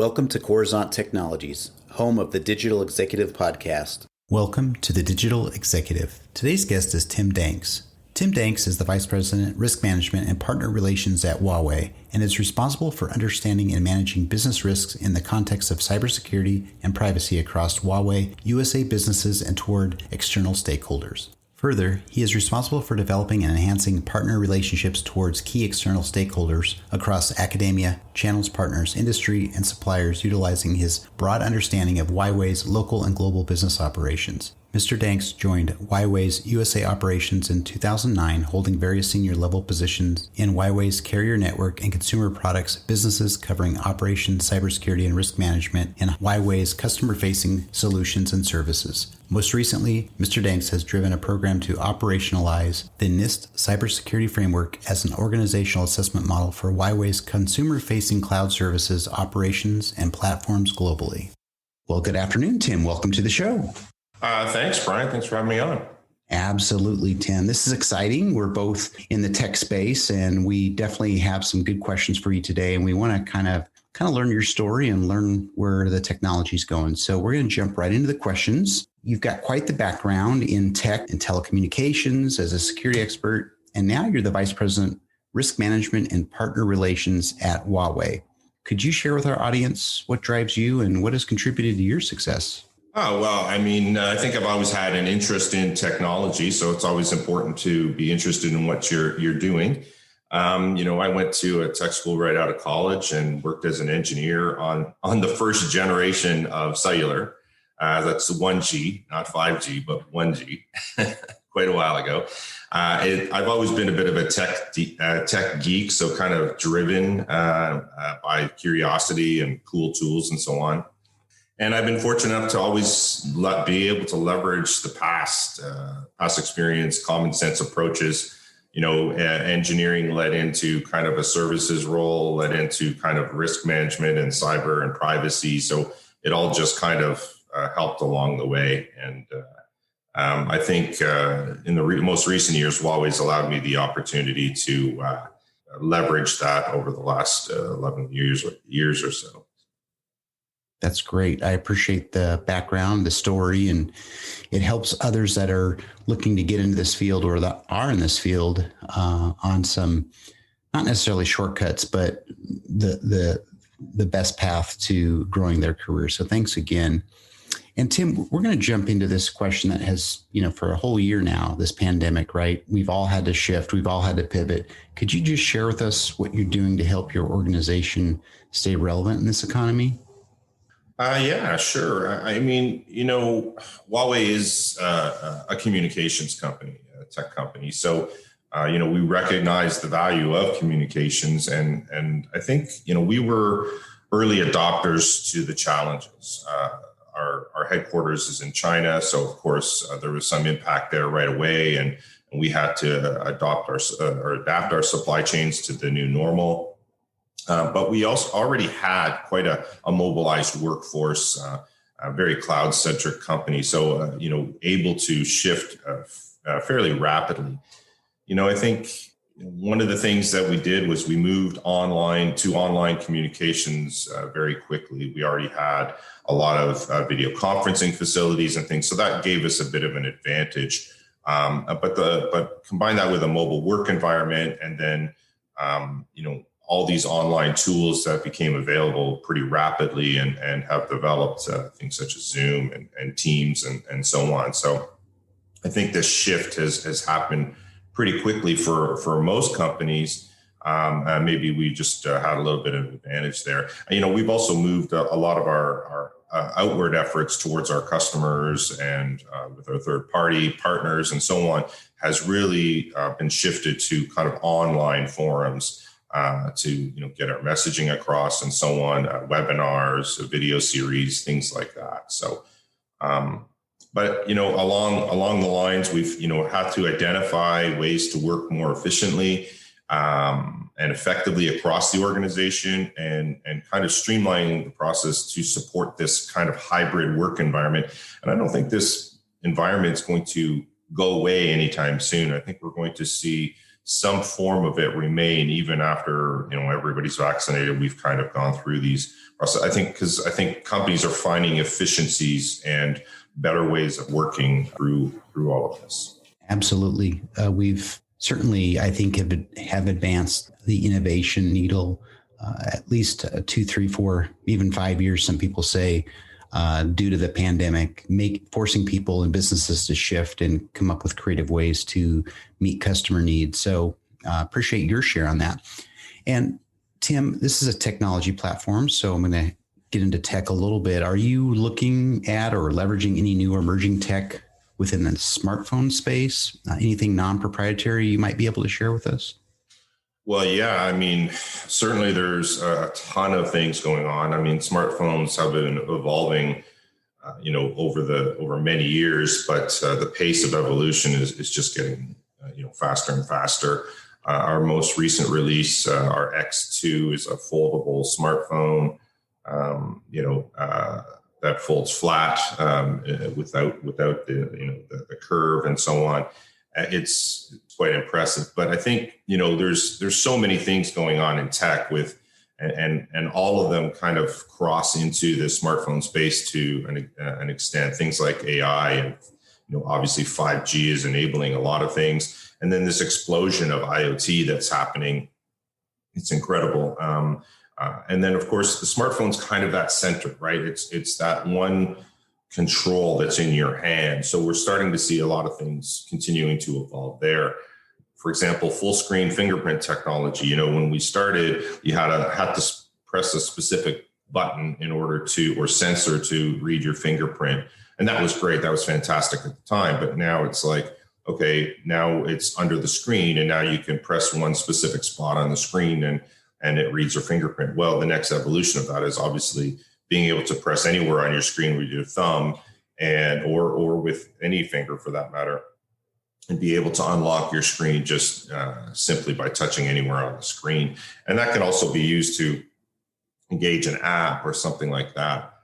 Welcome to Coruzant Technologies, home of the Digital Executive Podcast. Welcome to the Digital Executive. Today's guest is Tim Danks. Tim Danks is the Vice President, Risk Management and Partner Relations at Huawei and is responsible for understanding and managing business risks in the context of cybersecurity and privacy across Huawei, USA businesses, and toward external stakeholders. Further, he is responsible for developing and enhancing partner relationships towards key external stakeholders across academia, channels partners, industry, and suppliers, utilizing his broad understanding of Huawei's local and global business operations. Mr. Danks joined Huawei's USA operations in 2009, holding various senior level positions in Huawei's carrier network and consumer products businesses covering operations, cybersecurity, and risk management, and Huawei's customer-facing solutions and services. Most recently, Mr. Danks has driven a program to operationalize the NIST cybersecurity framework as an organizational assessment model for Huawei's consumer-facing cloud services, operations, and platforms globally. Well, good afternoon, Tim. Welcome to the show. Thanks, Brian. Thanks for having me on. Absolutely, Tim. This is exciting. We're both in the tech space, and we definitely have some good questions for you today. And we want to kind of learn your story and learn where the technology is going. So we're going to jump right into the questions. You've got quite the background in tech and telecommunications as a security expert, and now you're the Vice President, Risk Management and Partner Relations at Huawei. Could you share with our audience what drives you and what has contributed to your success? Oh, well, I think I've always had an interest in technology, so it's always important to be interested in what you're doing. I went to a tech school right out of college and worked as an engineer on the first generation of cellular. That's 1G, not 5G, but 1G, quite a while ago. I've always been a bit of a tech geek, so kind of driven by curiosity and cool tools and so on. And I've been fortunate enough to always be able to leverage the past experience, common sense approaches. Engineering led into kind of a services role, led into kind of risk management and cyber and privacy. So it all just kind of helped along the way. And I think in the most recent years, Huawei's allowed me the opportunity to leverage that over the last 11 years or so. That's great. I appreciate the background, the story, and it helps others that are looking to get into this field or that are in this field on some, not necessarily shortcuts, but the best path to growing their career. So thanks again. And Tim, we're going to jump into this question that has, for a whole year now, this pandemic, right? We've all had to shift. We've all had to pivot. Could you just share with us what you're doing to help your organization stay relevant in this economy? Yeah, sure. Huawei is a communications company, a tech company. So, we recognize the value of communications. And I think, we were early adopters to the challenges. Our headquarters is in China. So, of course, there was some impact there right away. And we had to adapt our supply chains to the new normal. But we also already had quite a mobilized workforce, a very cloud-centric company. So, able to shift fairly rapidly. I think one of the things that we did was we moved online communications very quickly. We already had a lot of video conferencing facilities and things. So that gave us a bit of an advantage. But combine that with a mobile work environment and then, all these online tools that became available pretty rapidly and have developed things such as Zoom and Teams and so on. So I think this shift has happened pretty quickly for most companies. Maybe we just had a little bit of advantage there. We've also moved a lot of our outward efforts towards our customers and with our third-party partners and so on has really been shifted to kind of online forums. To get our messaging across and so on, webinars, video series, things like that. So, but along the lines, we've had to identify ways to work more efficiently and effectively across the organization, and kind of streamlining the process to support this kind of hybrid work environment. And I don't think this environment is going to go away anytime soon. I think we're going to see some form of it remain even after, everybody's vaccinated. We've kind of gone through these process. I think companies are finding efficiencies and better ways of working through all of this. Absolutely. We've certainly, I think, have advanced the innovation needle at least 2, 3, 4, even 5 years, some people say, due to the pandemic, forcing people and businesses to shift and come up with creative ways to meet customer needs. So appreciate your share on that. And Tim, this is a technology platform, so I'm going to get into tech a little bit. Are you looking at or leveraging any new emerging tech within the smartphone space? Anything non-proprietary you might be able to share with us? Well, yeah, certainly there's a ton of things going on. Smartphones have been evolving, over many years, but the pace of evolution is just getting, faster and faster. Our most recent release, our X2, is a foldable smartphone, that folds flat without the curve and so on. It's quite impressive, but I think there's so many things going on in tech and all of them kind of cross into the smartphone space to an extent. Things like AI and obviously 5G is enabling a lot of things, and then this explosion of IoT that's happening. It's incredible. And then of course the smartphone's kind of that center, right? It's that one control that's in your hand. So we're starting to see a lot of things continuing to evolve there. For example, full screen fingerprint technology. When we started, you had to press a specific button in order or sensor to read your fingerprint. And that was great. That was fantastic at the time. But now it's like, okay, now it's under the screen and now you can press one specific spot on the screen and it reads your fingerprint. Well, the next evolution of that is obviously being able to press anywhere on your screen with your thumb or with any finger for that matter, and be able to unlock your screen just simply by touching anywhere on the screen. And that can also be used to engage an app or something like that.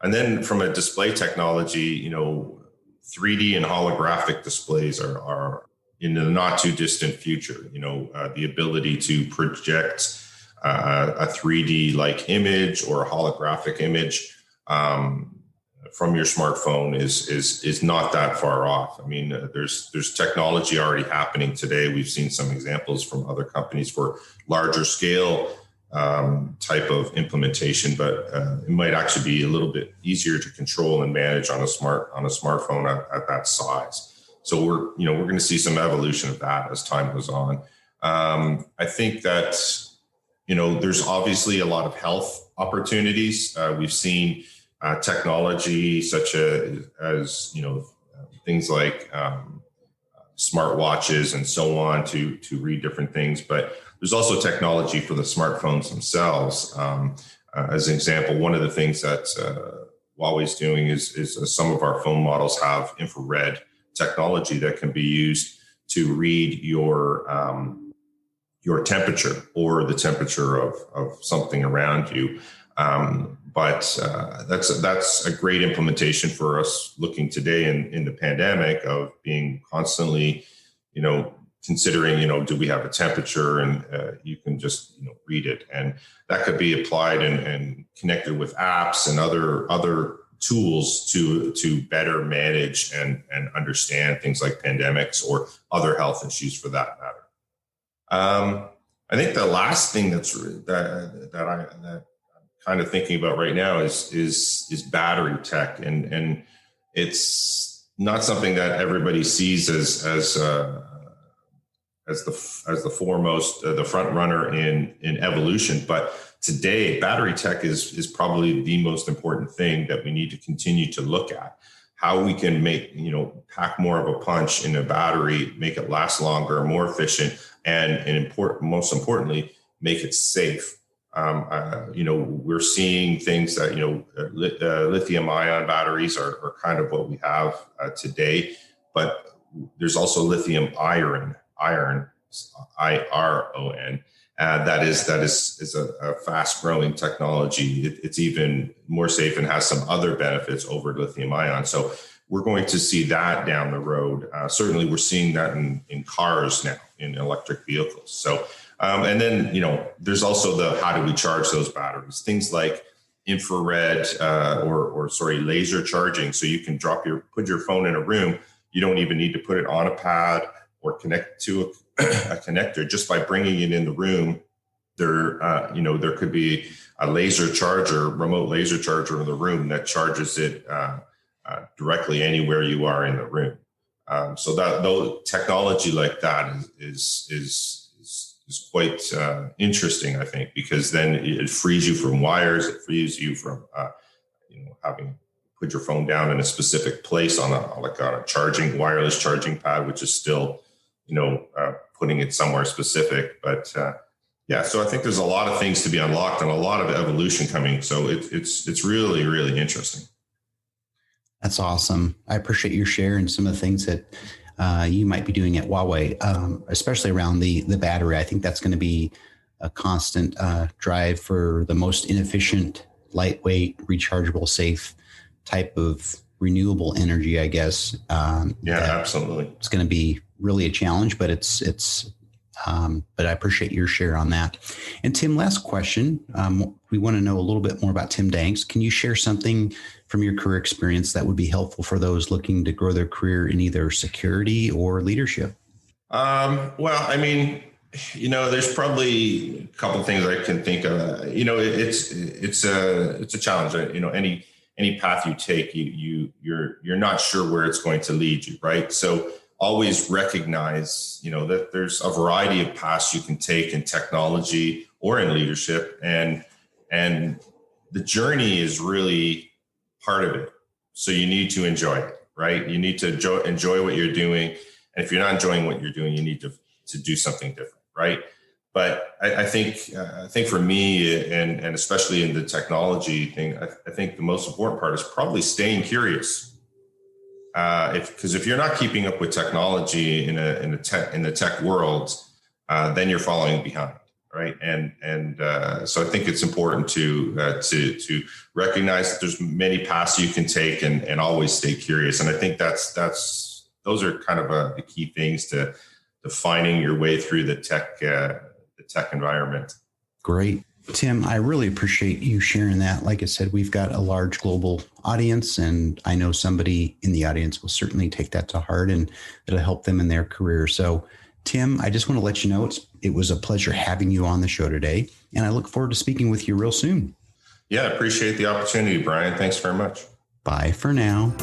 And then from a display technology, 3D and holographic displays are in the not too distant future. The ability to project a 3D like image or a holographic image from your smartphone is not that far off. There's technology already happening today. We've seen some examples from other companies for larger scale type of implementation, but it might actually be a little bit easier to control and manage on a smartphone at that size. So we're going to see some evolution of that as time goes on. I think that there's obviously a lot of health opportunities. We've seen technology such as things like smartwatches and so on to read different things, but there's also technology for the smartphones themselves. As an example, one of the things that Huawei's doing is some of our phone models have infrared technology that can be used to read your temperature or the temperature of something around you. But that's a great implementation for us looking today in the pandemic of being constantly, considering, do we have a temperature, and you can just, read it. And that could be applied and connected with apps and other tools to better manage and understand things like pandemics or other health issues for that matter. I think the last thing that I'm kind of thinking about right now is battery tech, and it's not something that everybody sees as the foremost, the front runner in evolution. But today, battery tech is probably the most important thing that we need to continue to look at. How we can make, pack more of a punch in a battery, make it last longer, more efficient, and most importantly, make it safe. We're seeing things that, lithium ion batteries are kind of what we have today, but there's also lithium iron, IRON. That is a fast growing technology. It's even more safe and has some other benefits over lithium ion. So we're going to see that down the road. Certainly, we're seeing that in cars now, in electric vehicles. So, and then, there's also the how do we charge those batteries? Things like infrared laser charging. So you can put your phone in a room. You don't even need to put it on a pad or connect to a connector. Just by bringing it in the room, there could be a remote laser charger in the room that charges it directly anywhere you are in the room. So though technology like that is quite interesting, I think, because then it frees you from wires. It frees you from having put your phone down in a specific place on a wireless charging pad, which is still putting it somewhere specific. But so I think there's a lot of things to be unlocked and a lot of evolution coming. So it's really, really interesting. That's awesome. I appreciate your sharing some of the things that you might be doing at Huawei, especially around the battery. I think that's going to be a constant drive for the most inefficient, lightweight, rechargeable, safe type of renewable energy, I guess. Absolutely. It's going to be really a challenge, but but I appreciate your share on that. And Tim, last question. We want to know a little bit more about Tim Danks. Can you share something from your career experience that would be helpful for those looking to grow their career in either security or leadership? There's probably a couple of things I can think of. It's a challenge. Any path you take, you're not sure where it's going to lead you, right? So always recognize, that there's a variety of paths you can take in technology or in leadership, and the journey is really part of it. So you need to enjoy it, right? You need to enjoy what you're doing, and if you're not enjoying what you're doing, you need to do something different, right? But I think for me, and especially in the technology thing, I think the most important part is probably staying curious. Because if you're not keeping up with technology in the tech world, then you're falling behind, right? And so I think it's important to recognize that there's many paths you can take and always stay curious. And I think those are kind of the key things to finding your way through the tech environment. Great. Tim, I really appreciate you sharing that. Like I said, we've got a large global audience, and I know somebody in the audience will certainly take that to heart, and it'll help them in their career. So, Tim, I just want to let you know it was a pleasure having you on the show today, and I look forward to speaking with you real soon. Yeah, I appreciate the opportunity, Brian. Thanks very much. Bye for now.